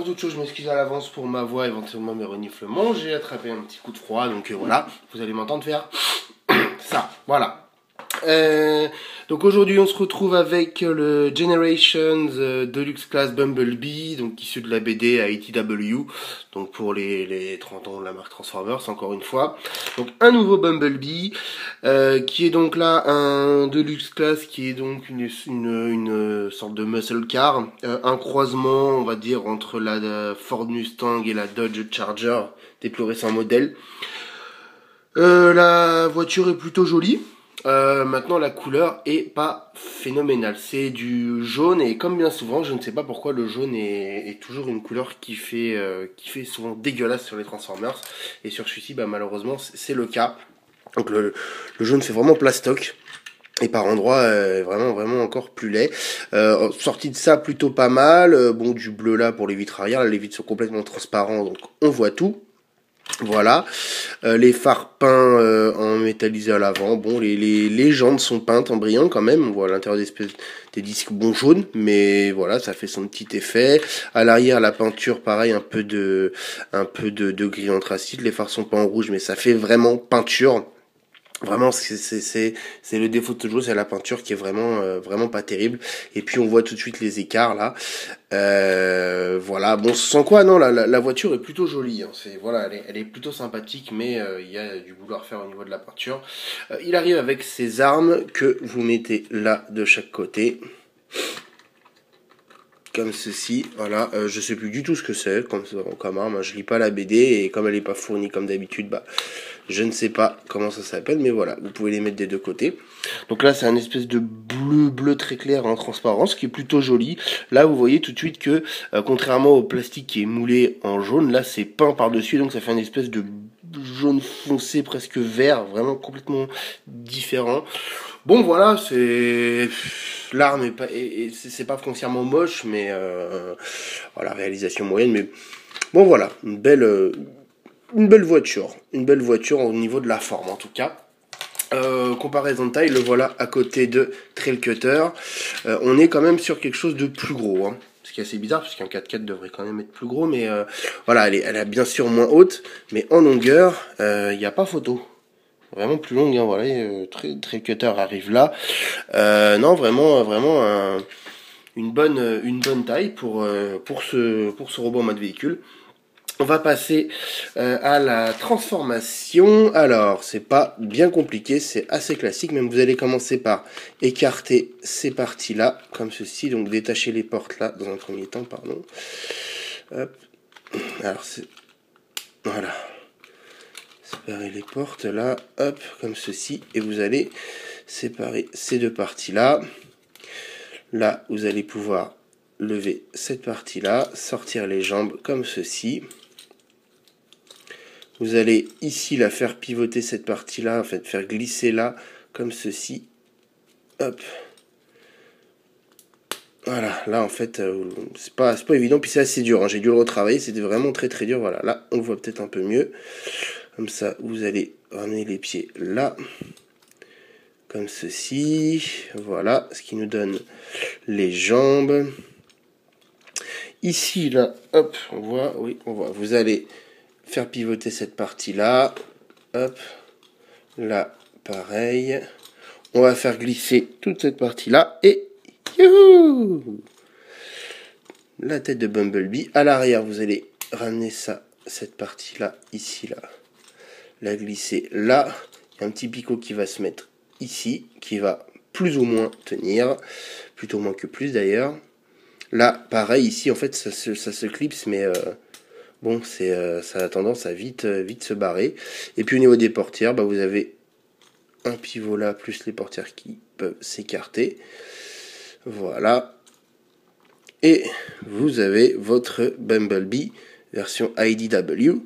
toute chose, je m'excuse à l'avance pour ma voix, éventuellement mes reniflements. J'ai attrapé un petit coup de froid, donc voilà, vous allez m'entendre faire ça, voilà. Donc aujourd'hui on se retrouve avec le Generations Deluxe Class Bumblebee, donc issu de la BD à IDW, donc pour les 30 ans de la marque Transformers, encore une fois. Donc un nouveau Bumblebee, qui est donc là un Deluxe Class, qui est donc une sorte de muscle car, un croisement on va dire entre la Ford Mustang et la Dodge Charger des plus récents modèles. La voiture est plutôt jolie. Maintenant la couleur est pas phénoménale, c'est du jaune et comme bien souvent je ne sais pas pourquoi le jaune est toujours une couleur qui fait souvent dégueulasse sur les Transformers et sur celui-ci bah, malheureusement c'est le cas. Donc le jaune fait vraiment plastoc et par endroits vraiment encore plus laid. Sorti de ça plutôt pas mal, bon du bleu là pour les vitres arrière, là, les vitres sont complètement transparents donc on voit tout. Voilà, les phares peints en métallisé à l'avant. Bon, les jantes sont peintes en brillant quand même. On voit à l'intérieur des disques bon jaunes, mais voilà, ça fait son petit effet. À l'arrière, la peinture, pareil, un peu de gris anthracite. Les phares sont pas en rouge, mais ça fait vraiment peinture. Vraiment, c'est le défaut de ce jeu, c'est la peinture qui est vraiment pas terrible. Et puis on voit tout de suite les écarts là. Voilà, bon, sans quoi, non, la voiture est plutôt jolie. Hein. Voilà, elle est plutôt sympathique, mais il y a du boulot à refaire au niveau de la peinture. Il arrive avec ses armes que vous mettez là de chaque côté. Comme ceci, voilà, je sais plus du tout ce que c'est comme arme, je lis pas la BD et comme elle est pas fournie comme d'habitude, bah je ne sais pas comment ça s'appelle, mais voilà, vous pouvez les mettre des deux côtés. Donc là c'est un espèce de bleu très clair en transparence qui est plutôt joli. Là vous voyez tout de suite que contrairement au plastique qui est moulé en jaune, là c'est peint par dessus, donc ça fait une espèce de jaune foncé presque vert, vraiment complètement différent. Bon voilà, l'arme est pas c'est pas foncièrement moche, mais voilà, réalisation moyenne, mais bon voilà, une belle voiture au niveau de la forme en tout cas. Comparaison de taille, le voilà à côté de Trail Cutter. On est quand même sur quelque chose de plus gros, hein. Ce qui est assez bizarre parce qu'un 4x4 devrait quand même être plus gros, mais voilà, elle est bien sûr moins haute, mais en longueur, il n'y a pas photo. Vraiment plus longue, hein, voilà, Trail Cutter arrive là. Non, vraiment une bonne taille pour ce robot en mode véhicule. On va passer à la transformation. Alors, c'est pas bien compliqué, c'est assez classique. Même vous allez commencer par écarter ces parties-là, comme ceci. Donc, détacher les portes là, dans un premier temps, pardon. Hop. Alors, voilà. Séparer les portes là, hop, comme ceci. Et vous allez séparer ces deux parties-là. Là, vous allez pouvoir lever cette partie-là, sortir les jambes comme ceci. Vous allez ici la faire pivoter cette partie-là, en fait faire glisser là, comme ceci. Hop. Voilà, là en fait, c'est pas évident, puis c'est assez dur, hein. J'ai dû le retravailler, c'était vraiment très dur. Voilà, là on voit peut-être un peu mieux. Comme ça, vous allez ramener les pieds là. Comme ceci. Voilà, ce qui nous donne les jambes. Ici, là, hop, on voit, oui, on voit. Vous allez faire pivoter cette partie-là. Hop. Là, pareil. On va faire glisser toute cette partie-là. Et youhou! La tête de Bumblebee. À l'arrière, vous allez ramener ça, cette partie-là, ici, là. La glisser là. Il y a un petit picot qui va se mettre ici, qui va plus ou moins tenir. Plutôt moins que plus, d'ailleurs. Là, pareil, ici, en fait, ça se clipse, mais... bon, ça a tendance à vite se barrer. Et puis au niveau des portières, bah, vous avez un pivot là, plus les portières qui peuvent s'écarter. Voilà. Et vous avez votre Bumblebee version IDW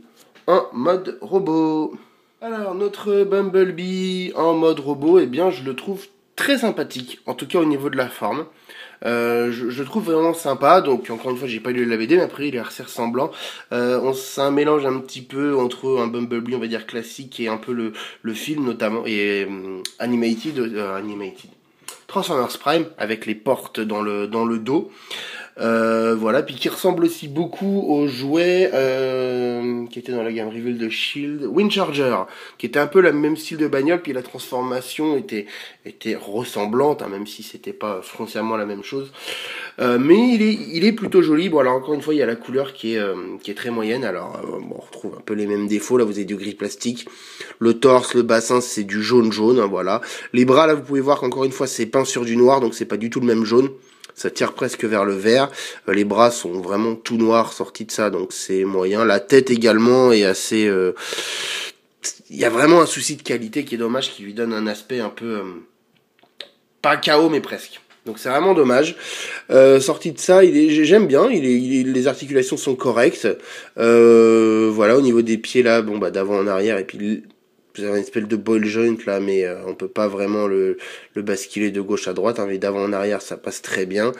en mode robot. Alors, notre Bumblebee en mode robot, eh bien, je le trouve très sympathique, en tout cas au niveau de la forme. Je trouve vraiment sympa, donc encore une fois j'ai pas lu la BD mais après il est assez ressemblant. C'est un mélange un petit peu entre un Bumblebee on va dire classique et un peu le film notamment et animated Transformers Prime avec les portes dans le dos. Voilà, puis qui ressemble aussi beaucoup au jouet qui était dans la gamme Reveal de Shield, Windcharger, qui était un peu le même style de bagnole, puis la transformation était ressemblante, hein, même si c'était pas foncièrement la même chose. Mais il est plutôt joli. Bon, alors encore une fois, il y a la couleur qui est très moyenne. Alors, bon, on retrouve un peu les mêmes défauts. Là, vous avez du gris plastique. Le torse, le bassin, c'est du jaune, hein, voilà. Les bras, là, vous pouvez voir qu'encore une fois, c'est peint sur du noir, donc c'est pas du tout le même jaune. Ça tire presque vers le vert. Les bras sont vraiment tout noirs sortis de ça, donc c'est moyen. La tête également est assez... Il y a vraiment un souci de qualité qui est dommage, qui lui donne un aspect un peu... pas chaos, mais presque. Donc c'est vraiment dommage. Sorti de ça, j'aime bien. Les articulations sont correctes. Voilà, au niveau des pieds là, bon bah d'avant en arrière et puis vous avez une espèce de ball joint là, mais on peut pas vraiment le basculer de gauche à droite. Hein, mais d'avant en arrière, ça passe très bien.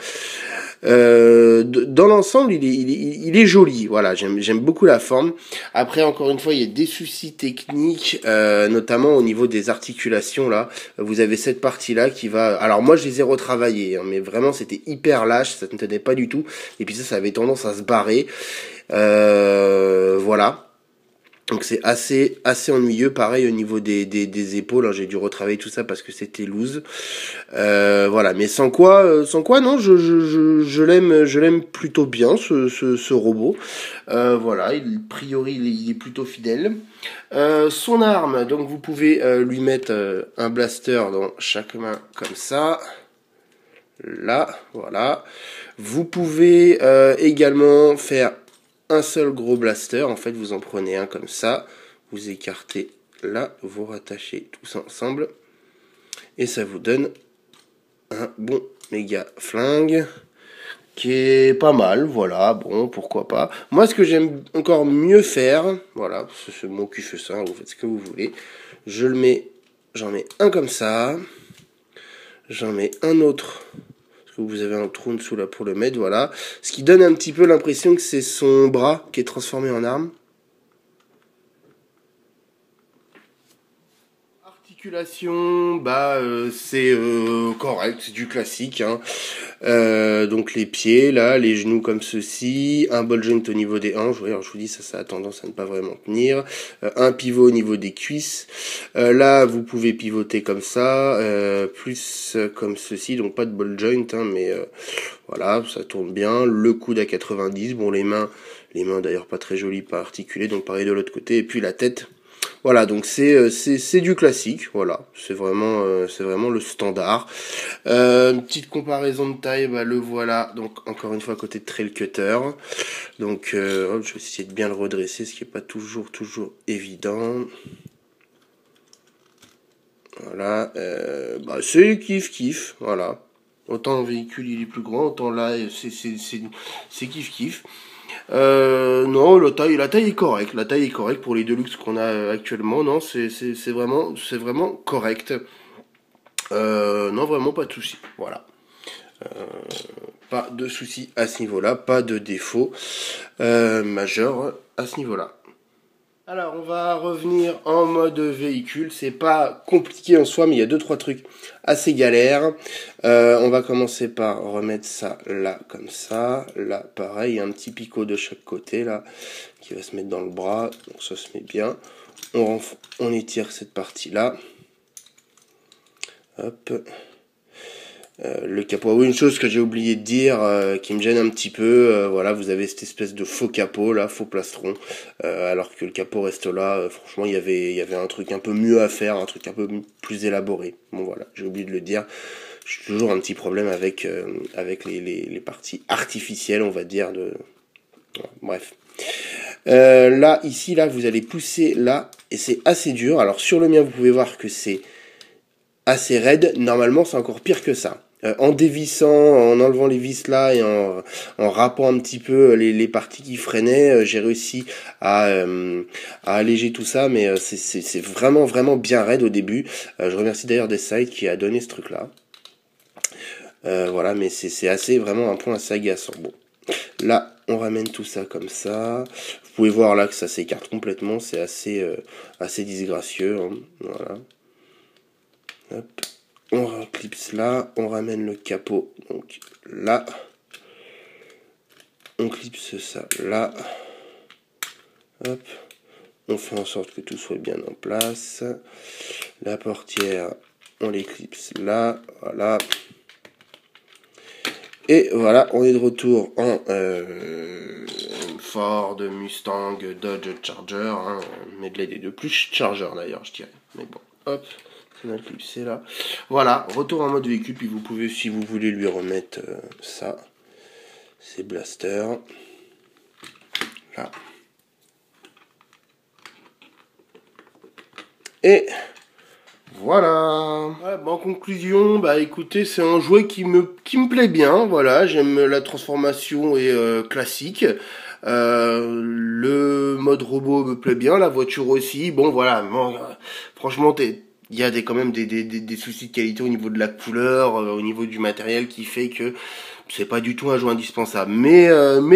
Dans l'ensemble, il est joli. Voilà, j'aime beaucoup la forme. Après, encore une fois, il y a des soucis techniques, notamment au niveau des articulations. Là, vous avez cette partie-là qui va. Alors moi, je les ai retravaillées, hein, mais vraiment, c'était hyper lâche, ça ne tenait pas du tout. Et puis ça avait tendance à se barrer. Voilà. Donc c'est assez ennuyeux. Pareil au niveau des épaules, hein, j'ai dû retravailler tout ça parce que c'était loose. Voilà, mais sans quoi non, je l'aime plutôt bien ce robot. Voilà, a priori il est plutôt fidèle. Son arme, donc vous pouvez lui mettre un blaster dans chaque main comme ça. Là, voilà. Vous pouvez également faire un seul gros blaster. En fait, vous en prenez un comme ça, vous écartez là, vous rattachez tout ça ensemble et ça vous donne un bon méga flingue qui est pas mal. Voilà, bon, pourquoi pas. Moi, ce que j'aime encore mieux faire, voilà, c'est mon cul fait ça, vous faites ce que vous voulez. J'en mets un comme ça, j'en mets un autre. Vous avez un trou en dessous là pour le mettre, voilà. Ce qui donne un petit peu l'impression que c'est son bras qui est transformé en arme. Articulation, bah c'est correct, c'est du classique. Hein. Donc les pieds, là, les genoux comme ceci, un ball joint au niveau des hanches. Oui, alors je vous dis ça a tendance à ne pas vraiment tenir. Un pivot au niveau des cuisses. Là, vous pouvez pivoter comme ça, plus comme ceci, donc pas de ball joint, hein, mais voilà, ça tourne bien. Le coude à 90. Bon, les mains d'ailleurs pas très jolies, pas articulées, donc pareil de l'autre côté. Et puis la tête. Voilà, donc c'est du classique, voilà, c'est vraiment le standard. Une petite comparaison de taille, bah le voilà, donc encore une fois à côté de Trail Cutter. Donc je vais essayer de bien le redresser, ce qui est pas toujours évident. Voilà, bah c'est kiff, voilà. Autant le véhicule il est plus grand, autant là c'est kiff. Non, la taille est correcte. La taille est correcte pour les Deluxe qu'on a actuellement. Non, c'est vraiment correct. Non, vraiment pas de souci. Voilà. Pas de souci à ce niveau-là, pas de défaut majeur à ce niveau-là. Alors, on va revenir en mode véhicule. C'est pas compliqué en soi, mais il y a 2-3 trucs assez galères. On va commencer par remettre ça là, comme ça. Là, pareil, il y a un petit picot de chaque côté, là, qui va se mettre dans le bras. Donc, ça se met bien. On étire cette partie-là. Hop. Le capot. Oui, une chose que j'ai oublié de dire, qui me gêne un petit peu, voilà, vous avez cette espèce de faux capot là, faux plastron, alors que le capot reste là. Franchement, il y avait un truc un peu mieux à faire, un truc un peu plus élaboré. Bon voilà, j'ai oublié de le dire. J'ai toujours un petit problème avec les parties artificielles, on va dire de. Bref. Là, ici, là, vous allez pousser là, et c'est assez dur. Alors sur le mien, vous pouvez voir que c'est assez raide. Normalement, c'est encore pire que ça. En dévissant, en enlevant les vis là et en râpant un petit peu les parties qui freinaient, j'ai réussi à alléger tout ça, mais c'est vraiment bien raide au début. Je remercie d'ailleurs Deicide qui a donné ce truc là. Voilà, mais c'est assez vraiment un point assez agaçant. Bon, là on ramène tout ça comme ça. Vous pouvez voir là que ça s'écarte complètement, c'est assez disgracieux. Hein. Voilà. Hop. On reclipse là, on ramène le capot, donc là, on clipse ça là. Hop. On fait en sorte que tout soit bien en place. La portière, on l'éclipse là. Voilà. Et voilà, on est de retour en Ford, Mustang, Dodge Charger, hein, medley des deux, plus Charger d'ailleurs, je dirais. Mais bon, hop, on a clipsé là. Voilà, retour en mode véhicule, puis vous pouvez, si vous voulez, lui remettre ça. C'est Blaster. Là. Et voilà. Ouais, en conclusion, bah écoutez, c'est un jouet qui me plaît bien. Voilà, j'aime la transformation et classique. Le mode robot me plaît bien, la voiture aussi. Bon, voilà, bon, franchement, il y a quand même des soucis de qualité au niveau de la couleur, au niveau du matériel qui fait que c'est pas du tout un jouet indispensable. Mais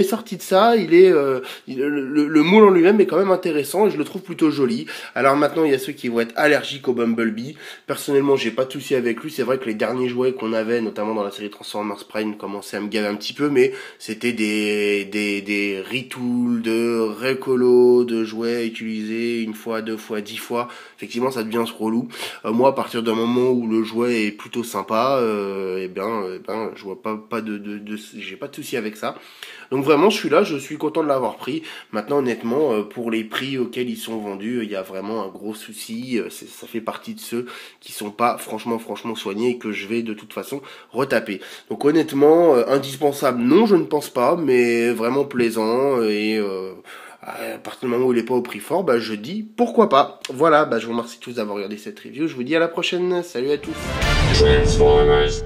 sorti de ça, le moule en lui-même est quand même intéressant et je le trouve plutôt joli. Alors maintenant, il y a ceux qui vont être allergiques au Bumblebee. Personnellement, j'ai pas de souci avec lui. C'est vrai que les derniers jouets qu'on avait, notamment dans la série Transformers Prime, commençaient à me gaver un petit peu, mais c'était des retools, de récolo, de jouets utilisés une fois, deux fois, 10 fois. Effectivement, ça devient relou. Moi, à partir d'un moment où le jouet est plutôt sympa, eh ben, je vois pas j'ai pas de souci avec ça. Donc vraiment, celui-là, je suis content de l'avoir pris. Maintenant, honnêtement, pour les prix auxquels ils sont vendus, il y a vraiment un gros souci. Ça fait partie de ceux qui sont pas franchement soignés et que je vais de toute façon retaper. Donc honnêtement, indispensable, non, je ne pense pas, mais vraiment plaisant et à partir du moment où il est pas au prix fort, bah je dis pourquoi pas. Voilà, bah je vous remercie tous d'avoir regardé cette review. Je vous dis à la prochaine. Salut à tous. Transformers.